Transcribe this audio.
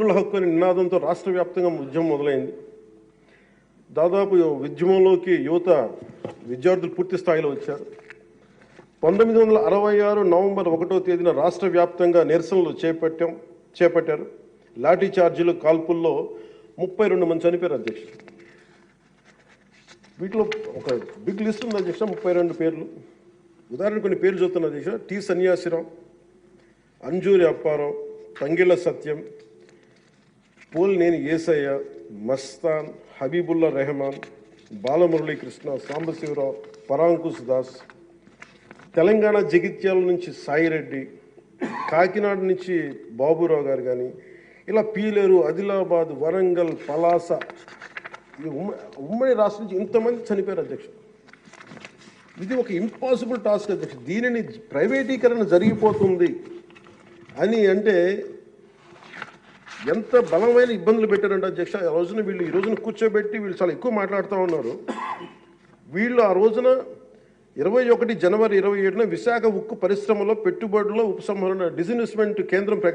ఆంధ్రుల హక్కు అనే నినాదంతో రాష్ట్ర వ్యాప్తంగా ఉద్యమం మొదలైంది. దాదాపు ఉద్యమంలోకి యువత విద్యార్థులు పూర్తి స్థాయిలో వచ్చారు. 1966 నవంబర్ 1వ తేదీన రాష్ట్ర వ్యాప్తంగా నిరసనలు చేపట్టారు. లాఠీ చార్జీలు కాల్పుల్లో 32 మంది చనిపోయారు అధ్యక్ష. వీటిలో ఒక బిగ్ లిస్ట్ ఉంది అధ్యక్ష, 32 పేర్లు. ఉదాహరణ కొన్ని పేర్లు చూస్తున్నా అధ్యక్ష. టి సన్యాసిరావు, అంజూరి అప్పారావు, తంగిళ్ళ సత్యం, పోలినేని ఏసయ్య, మస్తాన్, హబీబుల్లా రెహమాన్, బాలమురళీకృష్ణ, సాంబశివరావు, పరాంకుశ్ దాస్, తెలంగాణ జగిత్యాల నుంచి సాయిరెడ్డి, కాకినాడ నుంచి బాబురావు గారు కానీ, ఇలా పీలేరు, ఆదిలాబాద్, వరంగల్, పలాస, ఉమ్మడి రాష్ట్రం నుంచి ఇంతమంది చనిపోయారు అధ్యక్ష. ఇది ఒక ఇంపాసిబుల్ టాస్క్ అధ్యక్ష. దీనిని ప్రైవేటీకరణ జరిగిపోతుంది అని అంటే ఎంత బలమైన ఇబ్బందులు పెట్టారంటే అధ్యక్ష. ఆ రోజున వీళ్ళు ఈ రోజున కూర్చోబెట్టి వీళ్ళు చాలా ఎక్కువ మాట్లాడుతూ ఉన్నారు. వీళ్ళు ఆ రోజున 21 జనవరి 27న విశాఖ ఉక్కు పరిశ్రమలో పెట్టుబడుల ఉపసంహరణ డిజిన్వెస్ట్మెంట్ కేంద్రం